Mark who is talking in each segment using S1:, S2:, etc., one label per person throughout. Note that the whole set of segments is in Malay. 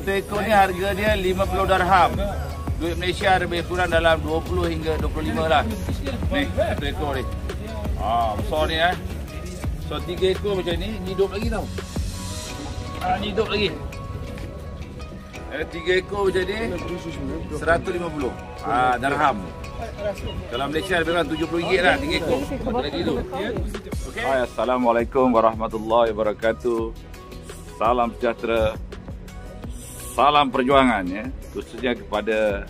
S1: Satu ekor ni harga dia 50 dirham. Duit Malaysia lebih kurang dalam 20 hingga 25 lah. Ni, satu ekor ni. Besar ni So 3 ekor macam ni hidup lagi tau. Ni hidup lagi. 3 ekor macam ni 150 dirham. Kalau Malaysia lebih kurang RM70 lah 3 ekor. Lagi tu. Okay. Hai, Assalamualaikum warahmatullahi wabarakatuh. Salam sejahtera. Salam perjuangan khususnya kepada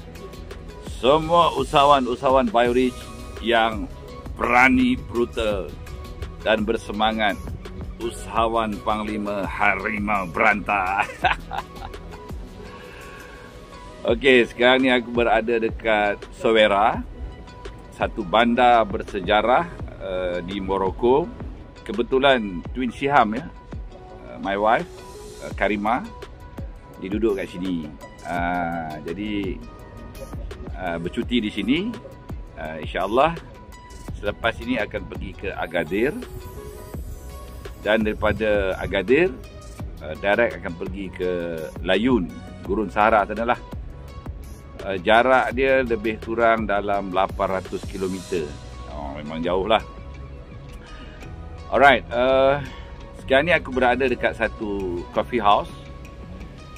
S1: semua usahawan-usahawan Biorich yang berani, brutal dan bersemangat. Usahawan Panglima Harimau Berantai. Okey, sekarang ni aku berada dekat Sewera, satu bandar bersejarah di Morocco. Kebetulan Twin Shiham my wife Karima, dia duduk kat sini. Jadi bercuti di sini. InsyaAllah selepas ini akan pergi ke Agadir. Dan daripada Agadir direct akan pergi ke Layun, Gurun Sahara sana lah. Jarak dia lebih kurang dalam 800 km. Memang jauh lah. Alright, sekarang ni aku berada dekat satu coffee house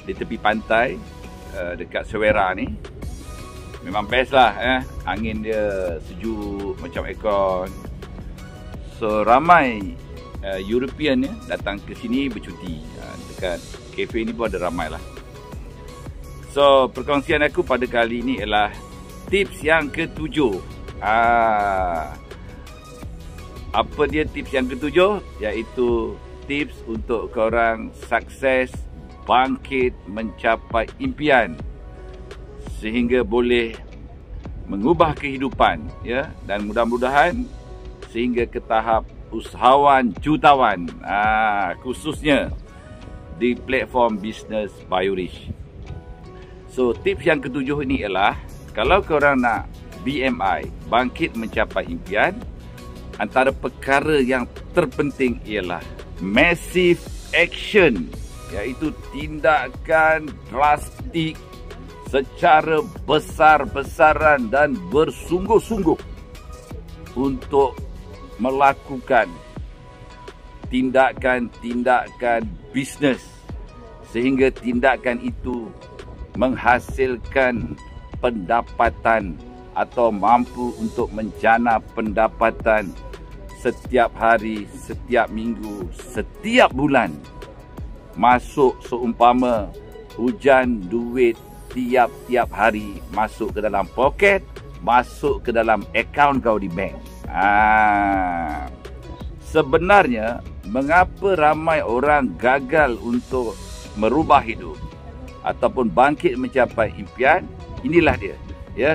S1: di tepi pantai dekat Sewera ni. Memang best lah. Angin dia sejuk macam aircon. So ramai European datang ke sini bercuti. Dekat kafe ni pun ada ramai lah. So perkongsian aku pada kali ini ialah tips yang ke-7. Apa dia tips yang ke-7? Iaitu tips untuk korang sukses bangkit mencapai impian sehingga boleh mengubah kehidupan dan mudah-mudahan sehingga ke tahap usahawan jutawan, khususnya di platform bisnes Biorich. So tips yang ke-7 ini ialah kalau korang nak BMI, bangkit mencapai impian, antara perkara yang terpenting ialah massive action, iaitu tindakan drastik secara besar-besaran dan bersungguh-sungguh untuk melakukan tindakan-tindakan bisnes sehingga tindakan itu menghasilkan pendapatan atau mampu untuk menjana pendapatan setiap hari, setiap minggu, setiap bulan. Masuk seumpama hujan duit tiap-tiap hari masuk ke dalam poket, masuk ke dalam akaun kau di bank. Sebenarnya mengapa ramai orang gagal untuk merubah hidup ataupun bangkit mencapai impian? Inilah dia.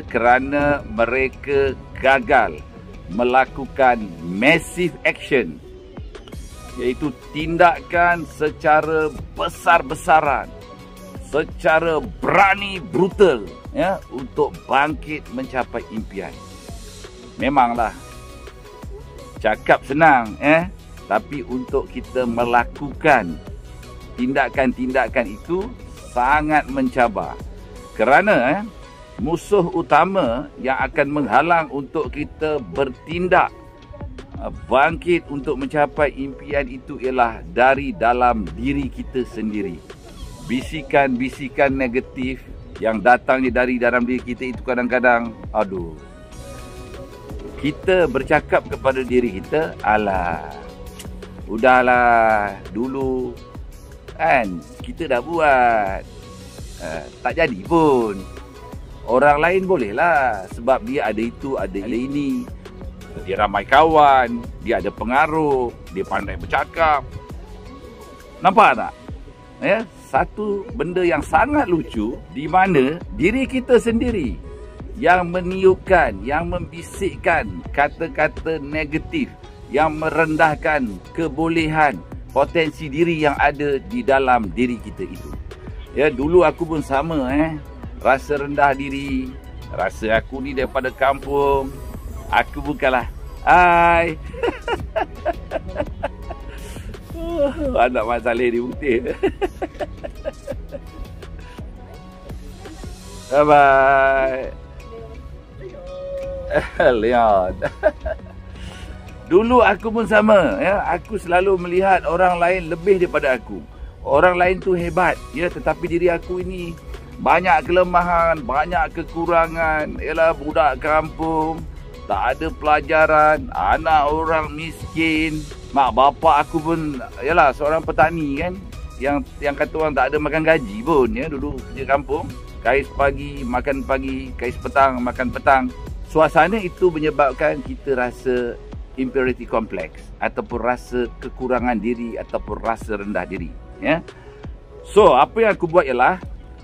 S1: Kerana mereka gagal melakukan massive action, iaitu tindakan secara besar-besaran, secara berani, brutal, untuk bangkit mencapai impian. Memanglah cakap senang, tapi untuk kita melakukan tindakan-tindakan itu sangat mencabar. Kerana musuh utama yang akan menghalang untuk kita bertindak bangkit untuk mencapai impian itu ialah dari dalam diri kita sendiri. Bisikan-bisikan negatif yang datangnya dari dalam diri kita itu kadang-kadang, kita bercakap kepada diri kita, alah, udahlah, dulu kan kita dah buat, tak jadi pun. Orang lain bolehlah sebab dia ada itu, ada ini. Dia ramai kawan, dia ada pengaruh, dia pandai bercakap. Nampak tak? Satu benda yang sangat lucu di mana diri kita sendiri yang meniupkan, yang membisikkan kata-kata negatif yang merendahkan kebolehan, potensi diri yang ada di dalam diri kita itu. Dulu aku pun sama, rasa rendah diri, rasa aku ni daripada kampung, aku bukanlah hai. Anak Mak Saleh ni putih. Bye bye. Leon. Dulu aku pun sama, ya. Aku selalu melihat orang lain lebih daripada aku. Orang lain tu hebat, ya, tetapi diri aku ini banyak kelemahan, banyak kekurangan. Ialah budak kampung, tak ada pelajaran, anak orang miskin. Mak bapak aku pun ialah seorang petani kan, yang kata orang tak ada makan gaji pun, ya, dulu kerja kampung. Kais pagi makan pagi, kais petang makan petang. Suasana itu menyebabkan kita rasa inferiority complex ataupun rasa kekurangan diri ataupun rasa rendah diri, ya. So, apa yang aku buat ialah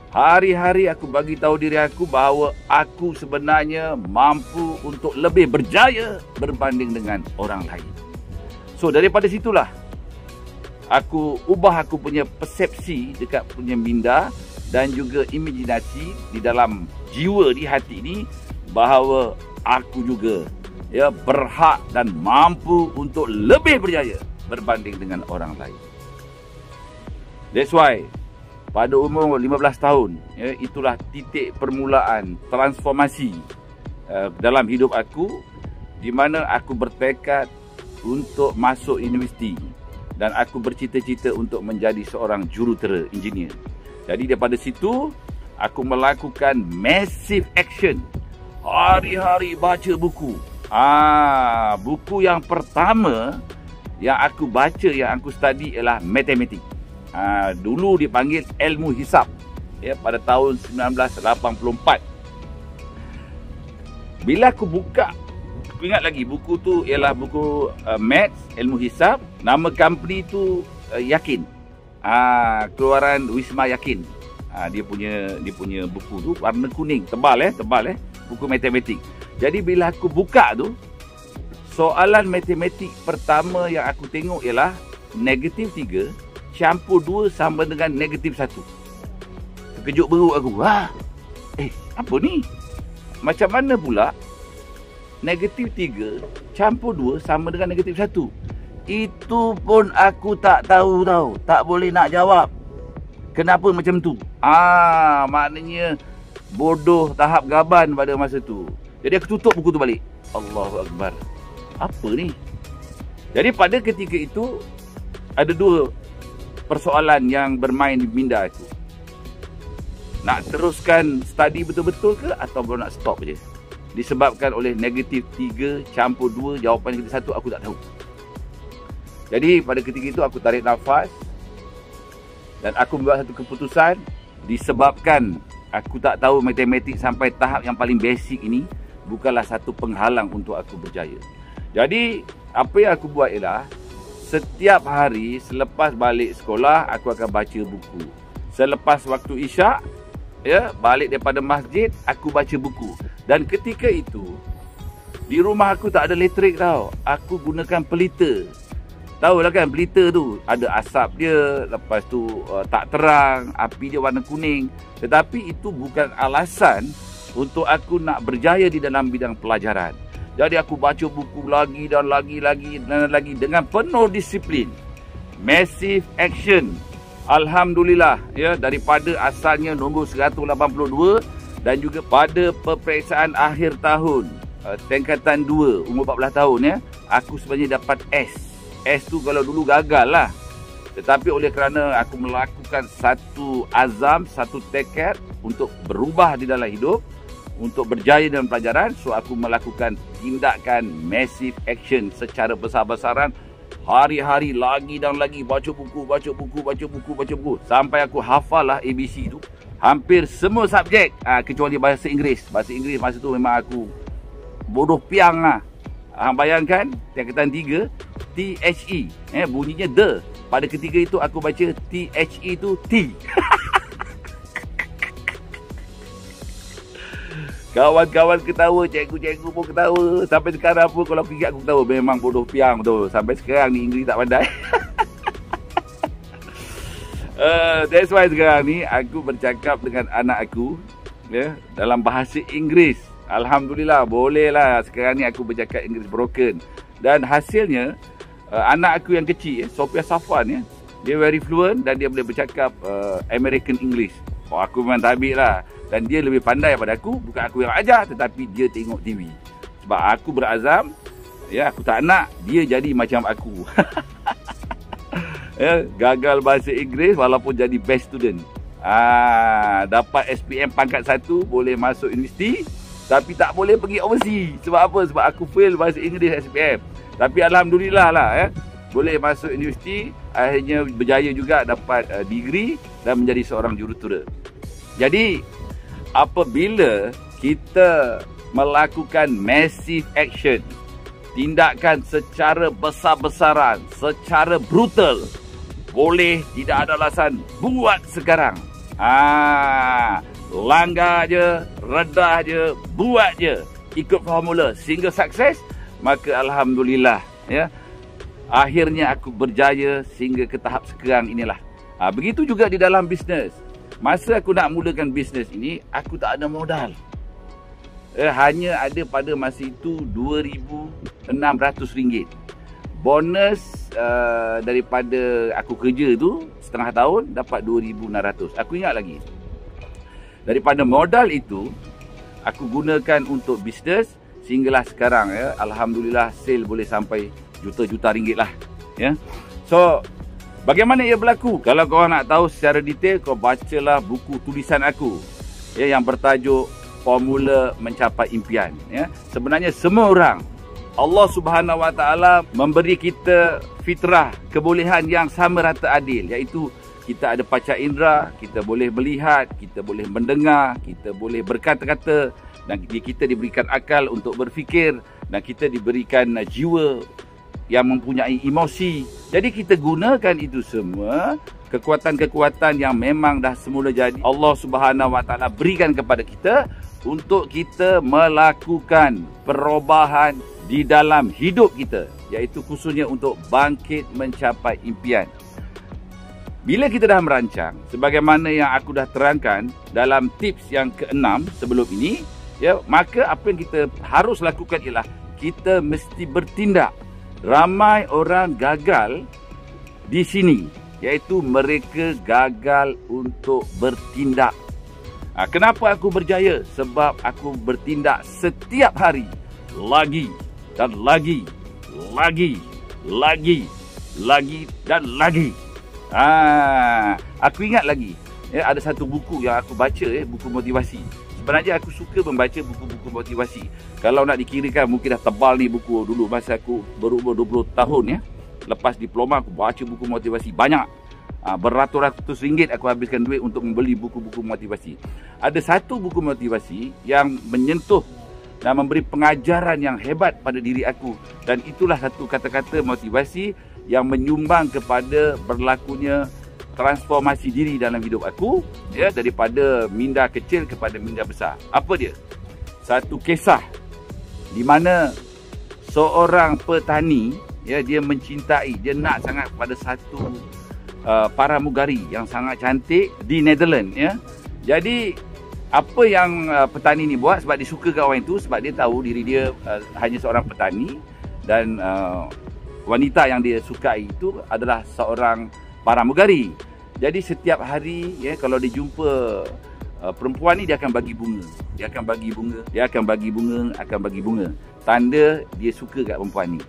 S1: hari-hari aku bagi tahu diri aku bahawa aku sebenarnya mampu untuk lebih berjaya berbanding dengan orang lain. So, daripada situlah aku ubah aku punya persepsi dekat punya minda dan juga imajinasi di dalam jiwa, di hati ini, bahawa aku juga, ya, berhak dan mampu untuk lebih berjaya berbanding dengan orang lain. That's why pada umur 15 tahun, ya, itulah titik permulaan transformasi dalam hidup aku, di mana aku bertekad untuk masuk universiti dan aku bercita-cita untuk menjadi seorang jurutera engineer. Jadi daripada situ aku melakukan massive action. Hari-hari baca buku. Buku yang pertama yang aku baca, yang aku study ialah matematik. Dulu dipanggil ilmu hisab, ya, pada tahun 1984. Bila aku buka, aku ingat lagi buku tu ialah buku maths, ilmu hisab. Nama company tu Yakin. Keluaran Wisma Yakin. Dia punya buku tu warna kuning, tebal, buku matematik. Jadi bila aku buka tu, soalan matematik pertama yang aku tengok ialah negatif 3 campur 2 sama dengan negatif 1. Terkejut beruk aku. Apa ni? Macam mana pula negatif 3 campur 2 sama dengan negatif 1? Itu pun aku tak tahu tau. Tak boleh nak jawab. Kenapa macam tu? Maknanya bodoh tahap gaban pada masa tu. Jadi aku tutup buku tu balik. Allahu Akbar. Apa ni? Jadi pada ketika itu ada 2 persoalan yang bermain di minda aku. Nak teruskan study betul-betul ke ataupun nak stop je? Disebabkan oleh negatif 3 campur 2 jawapan negatif 1, aku tak tahu. Jadi pada ketika itu aku tarik nafas dan aku membuat satu keputusan. Disebabkan aku tak tahu matematik sampai tahap yang paling basic ini bukanlah satu penghalang untuk aku berjaya. Jadi apa yang aku buat ialah setiap hari selepas balik sekolah aku akan baca buku. Selepas waktu isyak, ya, balik daripada masjid aku baca buku. Dan ketika itu di rumah aku tak ada elektrik tau. Aku gunakan pelita. Tahu lah kan pelita tu ada asap dia, lepas tu tak terang, api dia warna kuning. Tetapi itu bukan alasan untuk aku nak berjaya di dalam bidang pelajaran. Jadi aku baca buku lagi dan lagi dengan penuh disiplin. Massive action. Alhamdulillah, ya, daripada asalnya nombor 182 dan juga pada peperiksaan akhir tahun tingkatan 2 umur 14 tahun, ya, aku sebenarnya dapat S. S tu kalau dulu gagal lah. Tetapi oleh kerana aku melakukan satu azam, satu tekad untuk berubah di dalam hidup, untuk berjaya dalam pelajaran, so aku melakukan tindakan massive action secara besar-besaran. Hari-hari lagi dan lagi baca buku sampai aku hafal lah ABC tu. Hampir semua subjek kecuali bahasa Inggeris. Bahasa Inggeris masa tu memang aku bodoh piang lah. Bayangkan tingkatan 3 THE, bunyinya the. Pada ketika itu aku baca THE tu T. Kawan-kawan ketawa, cikgu-cikgu pun ketawa. Sampai sekarang pun kalau aku ingat aku ketawa. Memang bodoh piang betul. Sampai sekarang ni Inggeris tak pandai. That's why sekarang ni aku bercakap dengan anak aku, ya, dalam bahasa Inggeris. Alhamdulillah, boleh lah. Sekarang ni aku bercakap Inggeris broken. Dan hasilnya, anak aku yang kecil, Sophia Safwan, ya, dia very fluent dan dia boleh bercakap American English. Oh, aku memang tabik lah. Dan dia lebih pandai daripada aku. Bukan aku yang ajar, tetapi dia tengok TV. Sebab aku berazam, ya, aku tak nak dia jadi macam aku. Ya, gagal bahasa Inggeris walaupun jadi best student. Dapat SPM pangkat 1, boleh masuk universiti, tapi tak boleh pergi overseas. Sebab apa? Sebab aku fail bahasa Inggeris SPM. Tapi alhamdulillah lah, ya, boleh masuk universiti, akhirnya berjaya juga dapat degree dan menjadi seorang jurutera. Jadi apabila kita melakukan massive action, tindakan secara besar-besaran, secara brutal, boleh tidak ada alasan, buat sekarang. Langgar je, redah je, buat je, ikut formula sehingga sukses. Maka alhamdulillah, ya, akhirnya aku berjaya sehingga ke tahap sekarang inilah. Begitu juga di dalam bisnes. Masa aku nak mulakan bisnes ini, aku tak ada modal. Hanya ada pada masa itu RM2,600. Bonus daripada aku kerja tu setengah tahun dapat RM2,600. Aku ingat lagi. Daripada modal itu aku gunakan untuk bisnes sehinggalah sekarang, ya, alhamdulillah sale boleh sampai juta-juta ringgit lah, ya. So bagaimana ia berlaku? Kalau kau nak tahu secara detail, kau bacalah buku tulisan aku, ya, yang bertajuk Formula Mencapai Impian, ya. Sebenarnya semua orang, Allah Subhanahu Wa Taala memberi kita fitrah kebolehan yang sama rata adil, iaitu kita ada panca indera, kita boleh melihat, kita boleh mendengar, kita boleh berkata-kata, dan kita diberikan akal untuk berfikir, dan kita diberikan jiwa yang mempunyai emosi. Jadi kita gunakan itu semua, kekuatan-kekuatan yang memang dah semula jadi Allah Subhanahu Wa Taala berikan kepada kita untuk kita melakukan perubahan di dalam hidup kita, iaitu khususnya untuk bangkit mencapai impian. Bila kita dah merancang, sebagaimana yang aku dah terangkan dalam tips yang ke-6 sebelum ini, ya, maka apa yang kita harus lakukan ialah kita mesti bertindak. Ramai orang gagal di sini, iaitu mereka gagal untuk bertindak. Kenapa aku berjaya? Sebab aku bertindak setiap hari, lagi dan lagi, dan lagi. Aku ingat lagi, ya, ada satu buku yang aku baca, buku motivasi. Sebenarnya aku suka membaca buku-buku motivasi. Kalau nak dikirakan mungkin dah tebal ni buku. Dulu masa aku berumur 20 tahun, ya, lepas diploma aku baca buku motivasi banyak. Beratus-ratus ringgit aku habiskan duit untuk membeli buku-buku motivasi. Ada satu buku motivasi yang menyentuh dan memberi pengajaran yang hebat pada diri aku, dan itulah satu kata-kata motivasi yang menyumbang kepada berlakunya transformasi diri dalam hidup aku, ya, daripada minda kecil kepada minda besar. Apa dia? Satu kisah di mana seorang petani, ya, dia mencintai, dia nak sangat pada satu paramugari yang sangat cantik di Netherlands, ya. Jadi apa yang petani ni buat, sebab dia suka kat orang itu, sebab dia tahu diri dia hanya seorang petani, dan wanita yang dia sukai itu adalah seorang paramugari. Jadi setiap hari, ya, kalau dia jumpa perempuan ni, dia akan bagi bunga. Dia akan bagi bunga, dia akan bagi bunga, akan bagi bunga. Tanda dia suka kat perempuan ni.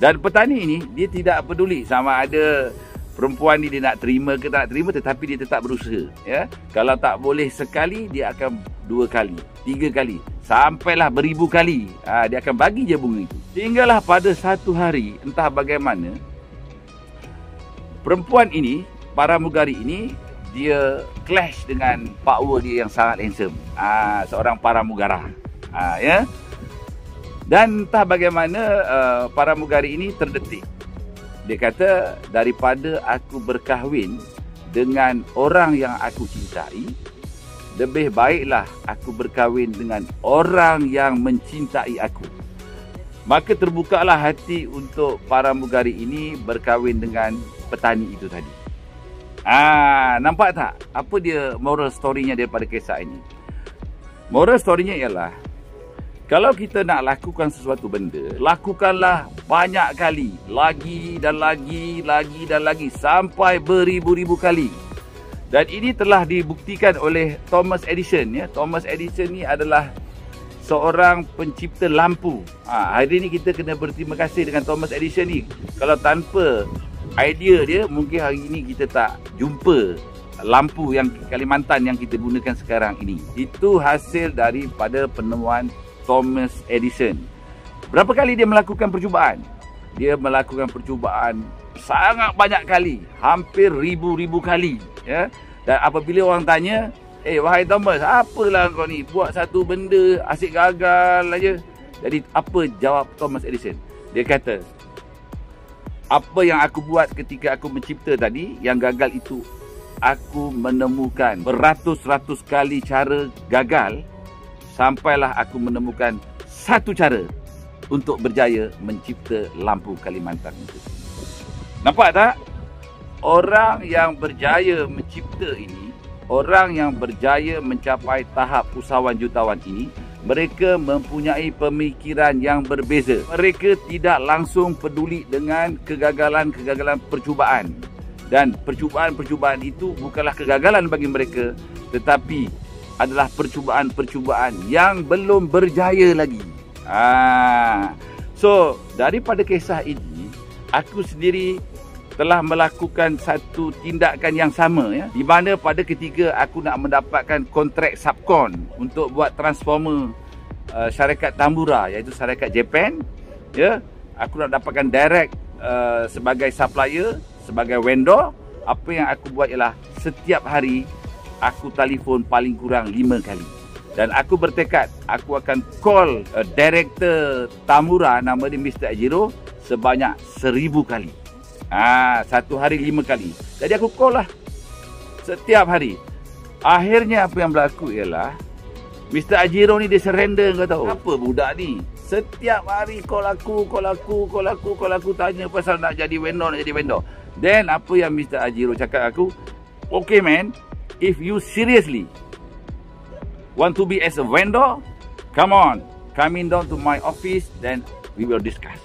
S1: Dan petani ini, dia tidak peduli sama ada perempuan ni dia nak terima ke tak nak terima, tetapi dia tetap berusaha, ya. Kalau tak boleh sekali, dia akan 2 kali, 3 kali, sampailah beribu kali. Dia akan bagi je bunga itu. Sehinggalah pada satu hari, entah bagaimana, perempuan ini, paramugari ini, dia clash dengan power dia yang sangat handsome, seorang paramugara, ya. Dan entah bagaimana paramugari ini terdetik. Dia kata, daripada aku berkahwin dengan orang yang aku cintai, lebih baiklah aku berkahwin dengan orang yang mencintai aku. Maka terbukalah hati untuk paramugari ini berkahwin dengan petani itu tadi. Nampak tak? Apa dia moral story-nya daripada kisah ini? Moral story-nya ialah, kalau kita nak lakukan sesuatu benda, lakukanlah banyak kali, lagi dan lagi, sampai beribu-ribu kali. Dan ini telah dibuktikan oleh Thomas Edison. Ya. Thomas Edison ni adalah seorang pencipta lampu. Hari ni kita kena berterima kasih dengan Thomas Edison ni. Kalau tanpa idea dia, mungkin hari ini kita tak jumpa lampu yang Kalimantan yang kita gunakan sekarang ini. Itu hasil daripada penemuan Thomas Edison. Berapa kali dia melakukan percubaan? Dia melakukan percubaan sangat banyak kali, hampir ribu-ribu kali. Ya? Dan apabila orang tanya, wahai Thomas, apalah kau ni buat satu benda asyik gagal aja. Jadi apa jawab Thomas Edison? Dia kata, apa yang aku buat ketika aku mencipta tadi, yang gagal itu, aku menemukan beratus-ratus kali cara gagal, sampailah aku menemukan satu cara untuk berjaya mencipta lampu Kalimantan itu. Nampak tak? Orang yang berjaya mencipta ini, orang yang berjaya mencapai tahap usahawan jutawan ini, mereka mempunyai pemikiran yang berbeza. Mereka tidak langsung peduli dengan kegagalan-kegagalan percubaan. Dan percubaan-percubaan itu bukanlah kegagalan bagi mereka, tetapi adalah percubaan-percubaan yang belum berjaya lagi. So, daripada kisah ini, aku sendiri telah melakukan satu tindakan yang sama, ya, di mana pada ketika aku nak mendapatkan kontrak subkon untuk buat transformer syarikat Tambura, iaitu syarikat Japan, ya, aku nak dapatkan direct sebagai supplier, sebagai vendor. Apa yang aku buat ialah setiap hari aku telefon paling kurang 5 kali. Dan aku bertekad aku akan call director Tambura, nama dia Mr. Ajiro, sebanyak 1000 kali. Satu hari 5 kali. Jadi aku call lah setiap hari. Akhirnya apa yang berlaku ialah Mr. Ajiro ni dia surrender, kau tahu. Apa budak ni? Setiap hari call aku, tanya pasal nak jadi vendor, Then apa yang Mr. Ajiro cakap aku, okay man, if you seriously want to be as a vendor, come on, coming down to my office, then we will discuss.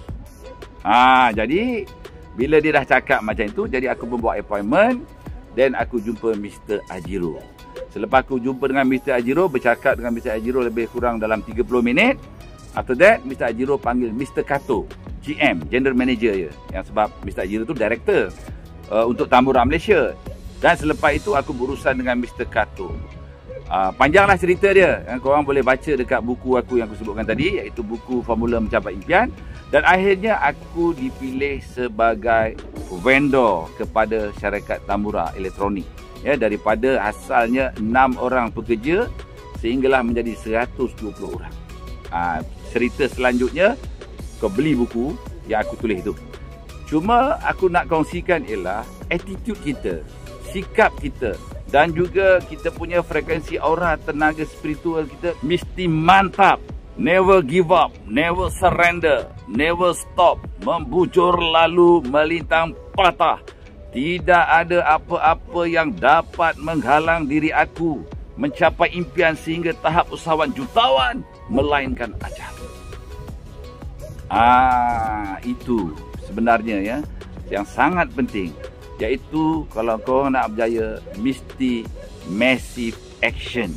S1: Jadi bila dia dah cakap macam itu, jadi aku membuat appointment, then aku jumpa Mr. Ajiro. Selepas aku jumpa dengan Mr. Ajiro, bercakap dengan Mr. Ajiro lebih kurang dalam 30 minit. After that, Mr. Ajiro panggil Mr. Kato, GM, General Manager je. Yang sebab Mr. Ajiro tu Director untuk Tambura Malaysia. Dan selepas itu aku berurusan dengan Mr. Kato. Panjanglah cerita dia. Korang boleh baca dekat buku aku yang aku sebutkan tadi, iaitu buku Formula Mencapai Impian. Dan akhirnya aku dipilih sebagai vendor kepada syarikat Tambura Elektronik. Ya, daripada asalnya 6 orang pekerja sehinggalah menjadi 120 orang. Cerita selanjutnya, kau beli buku yang aku tulis itu. Cuma aku nak kongsikan ialah attitude kita, sikap kita, dan juga kita punya frekuensi aura tenaga spiritual kita mesti mantap. Never give up, never surrender, never stop. Membujur lalu melintang patah. Tidak ada apa-apa yang dapat menghalang diri aku mencapai impian sehingga tahap usahawan jutawan, melainkan ajal. Itu sebenarnya ya yang sangat penting, iaitu kalau kau nak berjaya mesti massive action.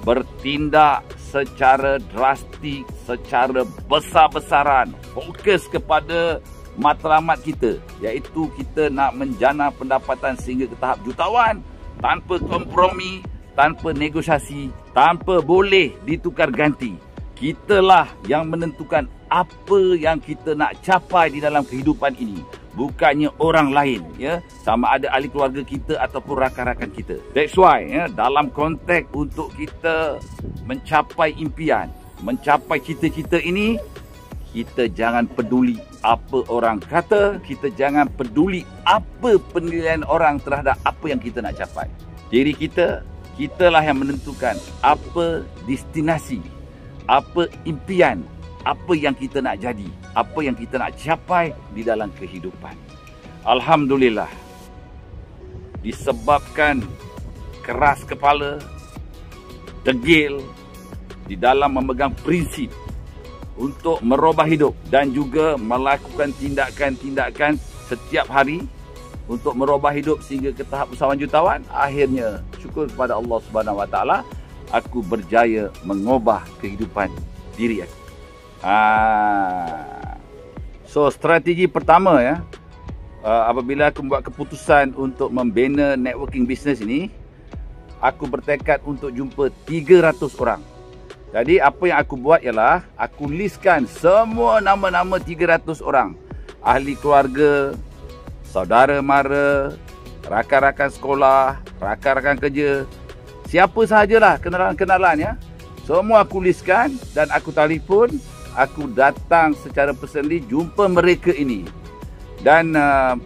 S1: Bertindak secara drastik, secara besar-besaran, fokus kepada matlamat kita, iaitu kita nak menjana pendapatan sehingga ke tahap jutawan tanpa kompromi, tanpa negosiasi, tanpa boleh ditukar ganti. Kitalah yang menentukan apa yang kita nak capai di dalam kehidupan ini, bukannya orang lain, ya, sama ada ahli keluarga kita ataupun rakan-rakan kita. That's why ya, dalam konteks untuk kita mencapai impian, mencapai cita-cita ini, kita jangan peduli apa orang kata, kita jangan peduli apa penilaian orang terhadap apa yang kita nak capai. Diri kita, kitalah yang menentukan apa destinasi, apa impian, apa yang kita nak jadi, apa yang kita nak capai di dalam kehidupan. Alhamdulillah, disebabkan keras kepala, degil di dalam memegang prinsip untuk merubah hidup dan juga melakukan tindakan-tindakan setiap hari, untuk merubah hidup sehingga ke tahap usahawan jutawan. Akhirnya syukur kepada Allah Subhanahu Wa Taala, aku berjaya mengubah kehidupan diri aku. So strategi pertama ya, apabila aku membuat keputusan untuk membina networking business ini, aku bertekad untuk jumpa 300 orang. Jadi apa yang aku buat ialah aku listkan semua nama-nama 300 orang. Ahli keluarga, saudara mara, rakan-rakan sekolah, rakan-rakan kerja, siapa sahajalah kenalan-kenalan ya. Semua aku listkan dan aku telefon, aku datang secara personally jumpa mereka ini. Dan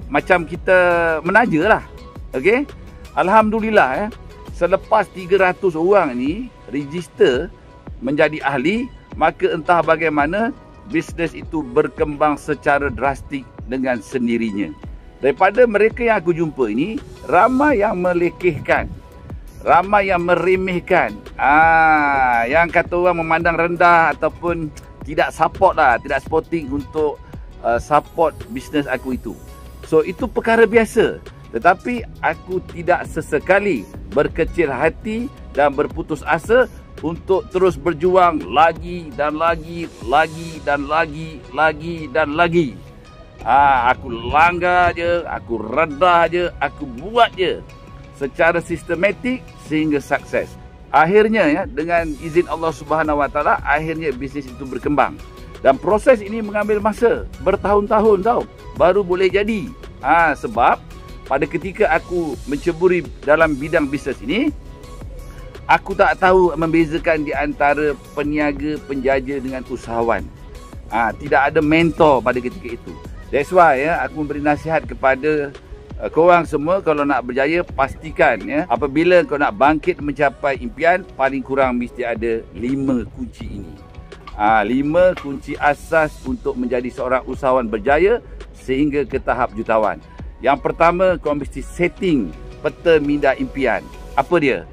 S1: macam kita menaja lah. Okey? Alhamdulillah ya. Selepas 300 orang ni register menjadi ahli, maka entah bagaimana bisnes itu berkembang secara drastik dengan sendirinya. Daripada mereka yang aku jumpa ini, ramai yang melekehkan, ramai yang meremehkan, yang kata orang memandang rendah ataupun tidak support lah, tidak supporting untuk support bisnes aku itu. So itu perkara biasa. Tetapi aku tidak sesekali berkecil hati dan berputus asa untuk terus berjuang lagi dan lagi, lagi dan lagi, lagi dan lagi. Aku langgar je, aku redah je, aku buat je secara sistematik sehingga sukses. Akhirnya ya, dengan izin Allah Subhanahu Wa Taala, akhirnya bisnes itu berkembang. Dan proses ini mengambil masa bertahun-tahun tau, baru boleh jadi. Sebab pada ketika aku menceburi dalam bidang bisnes ini, aku tak tahu membezakan di antara peniaga, penjaja dengan usahawan. Tidak ada mentor pada ketika itu. That's why ya, aku memberi nasihat kepada korang semua, kalau nak berjaya, pastikan ya, apabila kau nak bangkit mencapai impian, paling kurang mesti ada 5 kunci ini. 5 kunci asas untuk menjadi seorang usahawan berjaya sehingga ke tahap jutawan. Yang pertama, kau mesti setting peta minda impian. Apa dia?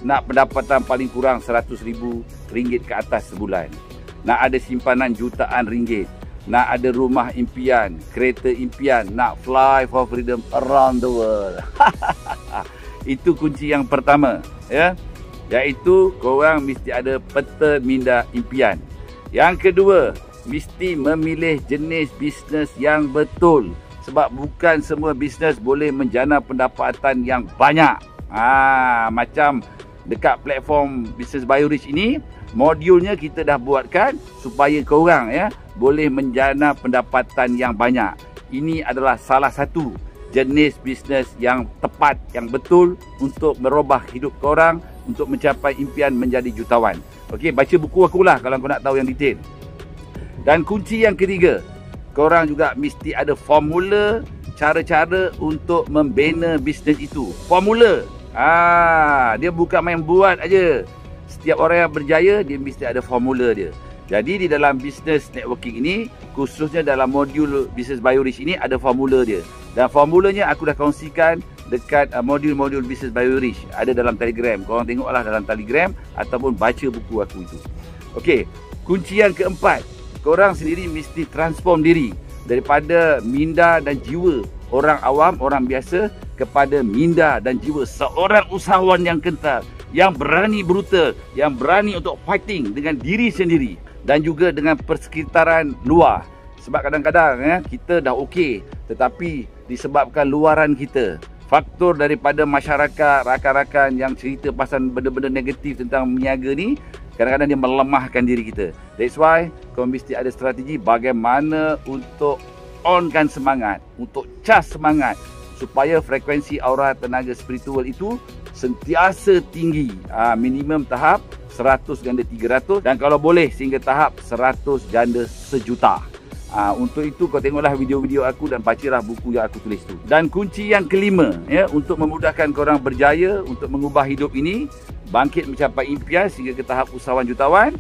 S1: Nak pendapatan paling kurang RM100,000 ke atas sebulan. Nak ada simpanan jutaan ringgit. Nak ada rumah impian, kereta impian. Nak fly for freedom around the world. Itu kunci yang pertama ya. Iaitu korang mesti ada peta minda impian. Yang kedua, mesti memilih jenis bisnes yang betul. Sebab bukan semua bisnes boleh menjana pendapatan yang banyak. Macam dekat platform Business Biorich ini, modulnya kita dah buatkan supaya korang ya boleh menjana pendapatan yang banyak. Ini adalah salah satu jenis bisnes yang tepat, yang betul untuk merubah hidup korang, untuk mencapai impian menjadi jutawan. Okey, baca buku aku lah kalau kau nak tahu yang detail. Dan kunci yang ketiga, korang juga mesti ada formula, cara-cara untuk membina bisnes itu. Formula. Dia bukan main buat aja. Setiap orang yang berjaya, dia mesti ada formula dia. Jadi di dalam business networking ini, khususnya dalam modul Business Biorich ini, ada formula dia. Dan formulanya aku dah kongsikan dekat modul-modul Business Biorich. Ada dalam Telegram. Korang tengoklah dalam Telegram ataupun baca buku aku itu. Okey, kunci yang keempat, korang sendiri mesti transform diri daripada minda dan jiwa orang awam, orang biasa, kepada minda dan jiwa seorang usahawan yang kental, yang berani brutal, yang berani untuk fighting dengan diri sendiri dan juga dengan persekitaran luar. Sebab kadang-kadang ya, kita dah okey, tetapi disebabkan luaran kita, faktor daripada masyarakat, rakan-rakan yang cerita pasal benda-benda negatif tentang meniaga ni, kadang-kadang dia melemahkan diri kita. That's why kau mesti ada strategi bagaimana untuk onkan semangat, untuk cas semangat, supaya frekuensi aura tenaga spiritual itu sentiasa tinggi. Minimum tahap 100 ganda 300 dan kalau boleh sehingga tahap 100 ganda sejuta. Untuk itu kau tengoklah video-video aku dan bacalah buku yang aku tulis tu. Dan kunci yang kelima ya, untuk memudahkan korang berjaya untuk mengubah hidup ini, bangkit mencapai impian sehingga ke tahap usahawan jutawan,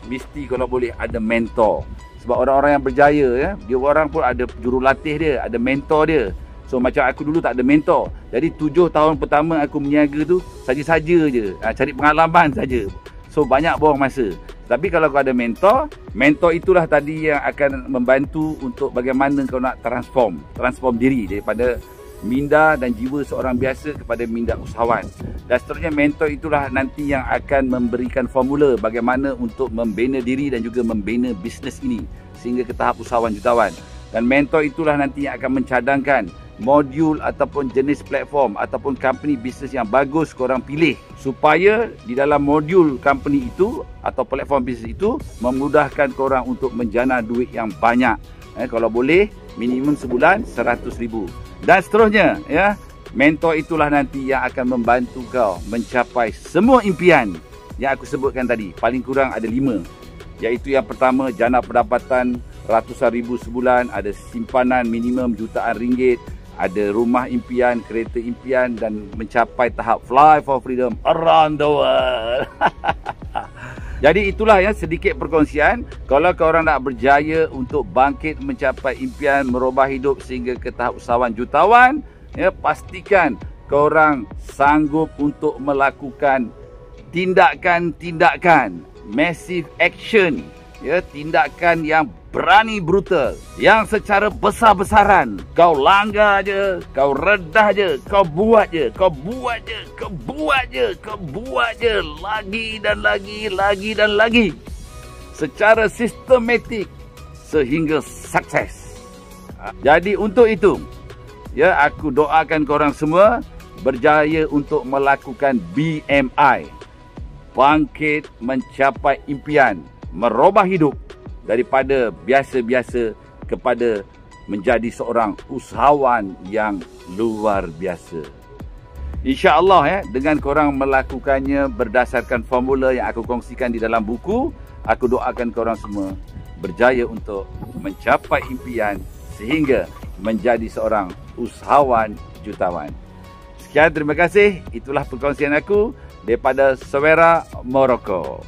S1: mesti kalau boleh ada mentor. Sebab orang-orang yang berjaya ya, dia orang pun ada jurulatih dia, ada mentor dia. So macam aku dulu tak ada mentor. Jadi 7 tahun pertama aku meniaga tu saja-saja je, cari pengalaman saja. So banyak buang masa. Tapi kalau kau ada mentor, mentor itulah tadi yang akan membantu untuk bagaimana kau nak transform diri daripada minda dan jiwa seorang biasa kepada minda usahawan. Dan seterusnya, mentor itulah nanti yang akan memberikan formula bagaimana untuk membina diri dan juga membina bisnes ini sehingga ke tahap usahawan jutawan. Dan mentor itulah nanti yang akan mencadangkan modul ataupun jenis platform ataupun company bisnes yang bagus korang pilih supaya di dalam modul company itu atau platform bisnes itu memudahkan korang untuk menjana duit yang banyak. Kalau boleh minimum sebulan 100,000 dan seterusnya ya. Mentor itulah nanti yang akan membantu kau mencapai semua impian yang aku sebutkan tadi. Paling kurang ada 5, iaitu yang pertama, jana pendapatan ratusan ribu sebulan, ada simpanan minimum jutaan ringgit, ada rumah impian, kereta impian dan mencapai tahap fly for freedom around the world. Jadi itulah ya sedikit perkongsian. Kalau korang nak berjaya untuk bangkit mencapai impian, merubah hidup sehingga ke tahap usahawan jutawan, ya, pastikan korang sanggup untuk melakukan tindakan-tindakan, massive action, ya, tindakan yang berani, brutal, yang secara besar-besaran kau langgar je, kau redah je, kau buat je, kau buat je, kau buat je, kau buat je, lagi dan lagi, lagi dan lagi, secara sistematik sehingga sukses. Jadi untuk itu, ya, aku doakan korang semua berjaya untuk melakukan BMI, bangkit mencapai impian, merubah hidup daripada biasa-biasa kepada menjadi seorang usahawan yang luar biasa. InsyaAllah ya, dengan korang melakukannya berdasarkan formula yang aku kongsikan di dalam buku, aku doakan korang semua berjaya untuk mencapai impian sehingga menjadi seorang usahawan jutawan. Sekian, terima kasih. Itulah perkongsian aku daripada Sawera, Morocco.